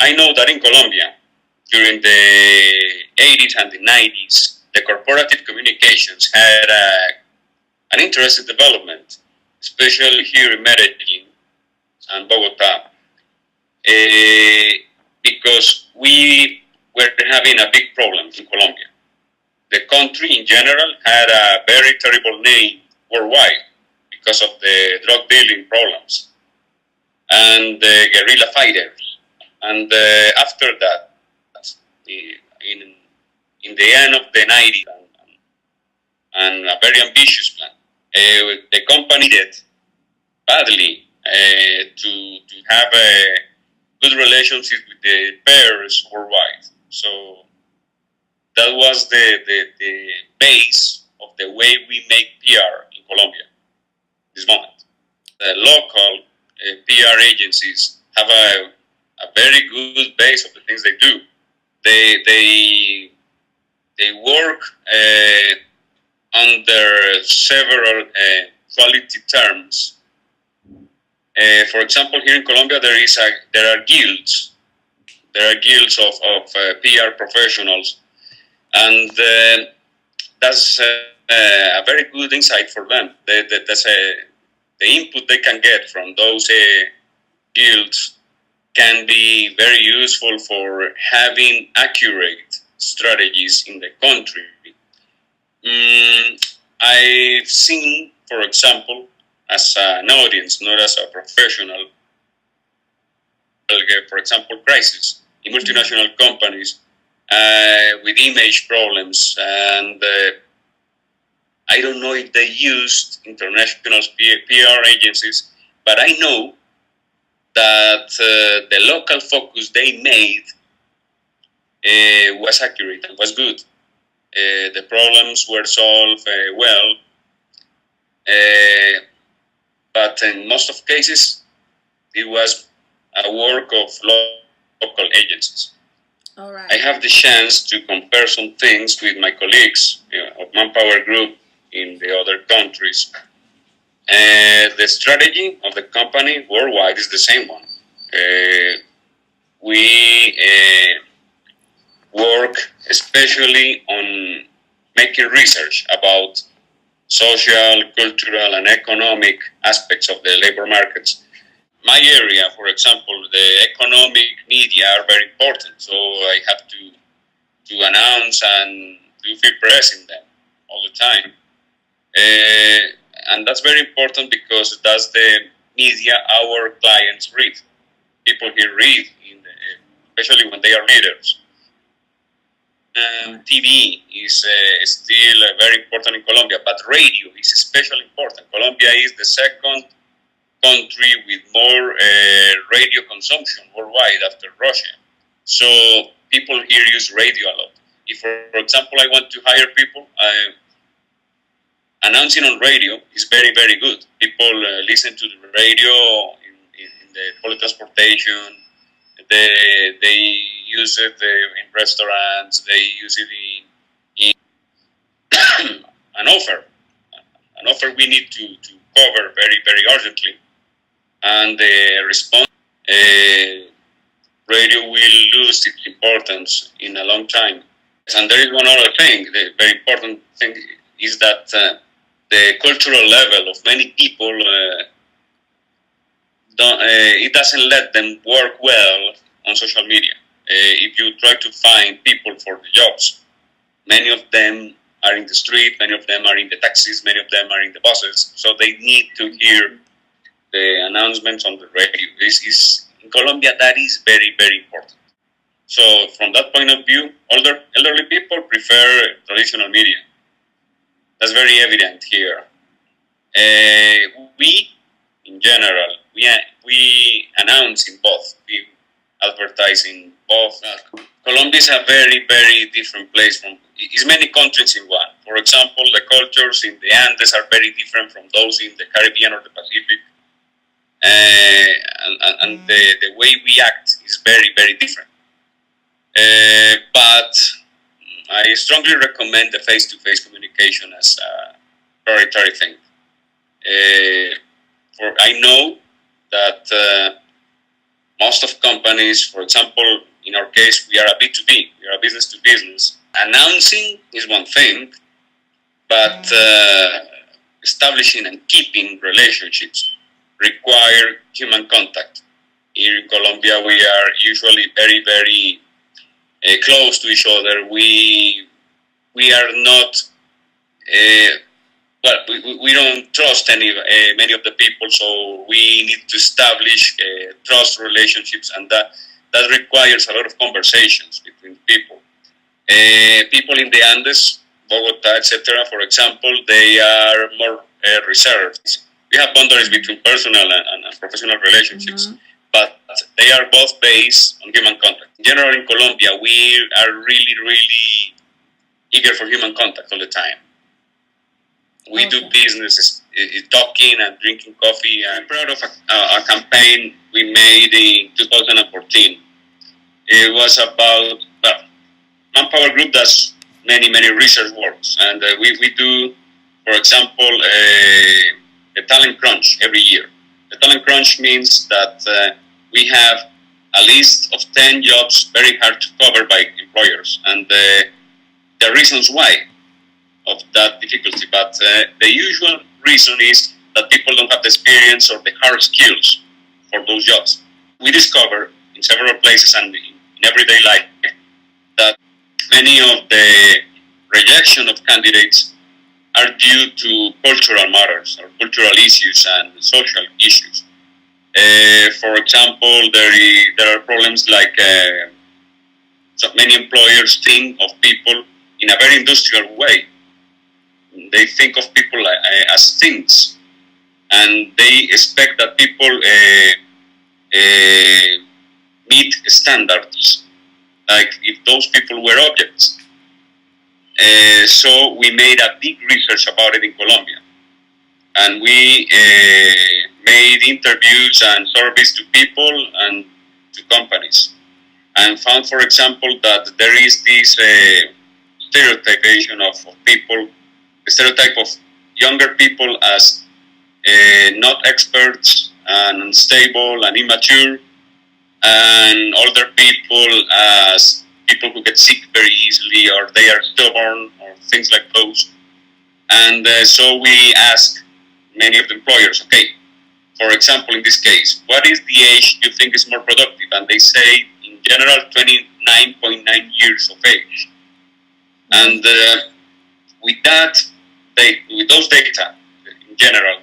I know that in Colombia, during the 80s and the 90s, the corporative communications had an interesting development, especially here in Medellin and Bogota, because we were having a big problem in Colombia. The country in general had a very terrible name worldwide because of the drug dealing problems and the guerrilla fighters. And after that, in the end of the 90s, and a very ambitious plan, the company did badly to have a good relationship with the pairs worldwide. So that was the base of the way we make PR in Colombia this moment. The local PR agencies have a very good base of the things they do. They work under several quality terms. For example, here in Colombia, there are guilds. There are guilds of PR professionals, and that's a very good insight for them. That's the input they can get from those guilds can be very useful for having accurate strategies in the country. I've seen, for example, as an audience, not as a professional, for example, crisis in multinational companies with image problems, and I don't know if they used international PR agencies, but I know that the local focus they made was accurate and was good. The problems were solved well, but in most of cases, it was a work of local agencies. All right. I have the chance to compare some things with my colleagues of Manpower Group in the other countries. The strategy of the company worldwide is the same one. We work especially on making research about social, cultural, and economic aspects of the labor markets. My area, for example, the economic media are very important, so I have to announce and do free press in them all the time. And that's very important because that's the media our clients read. People here read, especially when they are leaders. TV is still very important in Colombia, but radio is especially important. Colombia is the second country with more radio consumption worldwide after Russia. So people here use radio a lot. If, for example, I want to hire people, announcing on radio is very, very good. People listen to the radio in the public transportation. They use it in restaurants. They use it in an offer we need to cover very, very urgently. And the response, radio will lose its importance in a long time. And there is one other thing. The very important thing is that the cultural level of many people, it doesn't let them work well on social media. If you try to find people for the jobs, many of them are in the street, many of them are in the taxis, many of them are in the buses, so they need to hear the announcements on the radio. In Colombia, that is very, very important. So from that point of view, elderly people prefer traditional media. That's very evident here. We, in general, we announce in both. We advertise in both. Colombia is a very, very different place. It's many countries in one. For example, the cultures in the Andes are very different from those in the Caribbean or the Pacific. And the way we act is very, very different. But I strongly recommend the face-to-face communication as a priority thing. For I know that most of companies, for example, in our case, we are a B2B, we are a business to business. Announcing is one thing, but establishing and keeping relationships require human contact. Here in Colombia, we are usually very, very close to each other. We are not, well, we don't trust many of the people, so we need to establish trust relationships, and that requires a lot of conversations between people. People in the Andes, Bogota, etc., for example, they are more reserved. We have boundaries between personal and professional relationships, but they are both based on human contact. In general, in Colombia, we are really, really eager for human contact all the time. We do business, talking and drinking coffee. I'm proud of a campaign we made in 2014. It was about, well, Manpower Group does many research works, and we do, for example, a talent crunch every year. The talent crunch means that we have a list of 10 jobs very hard to cover by employers, and the reasons why of that difficulty. But the usual reason is that people don't have the experience or the hard skills for those jobs. We discover in several places and in everyday life that many of the rejection of candidates are due to cultural matters or cultural issues and social issues. For example, there are problems like so many employers think of people in a very industrial way. They think of people as things, and they expect that people meet standards, like if those people were objects. So we made a big research about it in Colombia, and we made interviews and surveys to people and to companies, and found, for example, that there is this stereotypation of people, the stereotype of younger people as not experts and unstable and immature, and older people as people who get sick very easily, or they are stubborn, or things like those. And so we ask many of the employers, okay, for example, in this case, what is the age you think is more productive? And they say, in general, 29.9 years of age. And with that, with those data, in general,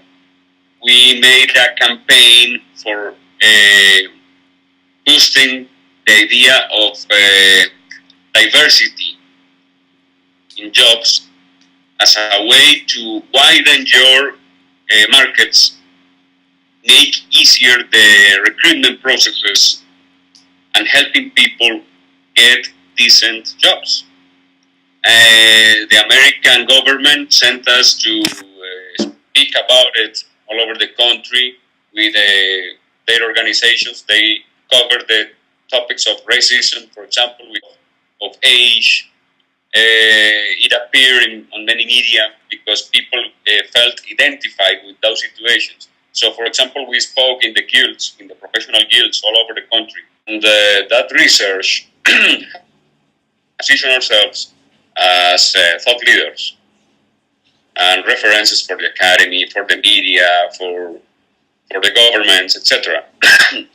we made a campaign for boosting the idea of diversity in jobs as a way to widen your markets, make easier the recruitment processes, and helping people get decent jobs. The American government sent us to speak about it all over the country with their organizations. They cover the topics of racism, for example, of age. It appeared on many media because people felt identified with those situations. So, for example, we spoke in the guilds, in the professional guilds all over the country. And that research positioned ourselves as thought leaders and references for the academy, for the media, for the governments, etc.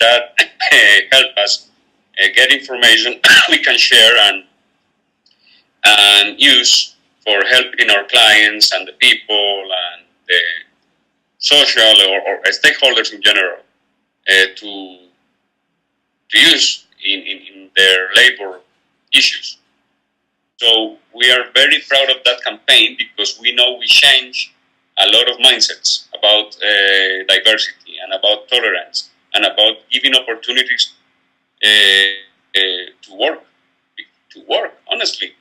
That help us get information we can share and use for helping our clients and the people and the social or stakeholders in general to use in their labor issues. So we are very proud of that campaign because we know we change a lot of mindsets about diversity and about tolerance and about giving opportunities to work honestly.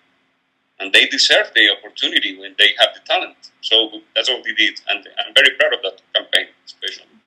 And they deserve the opportunity when they have the talent. So that's what we did, and I'm very proud of that campaign, especially.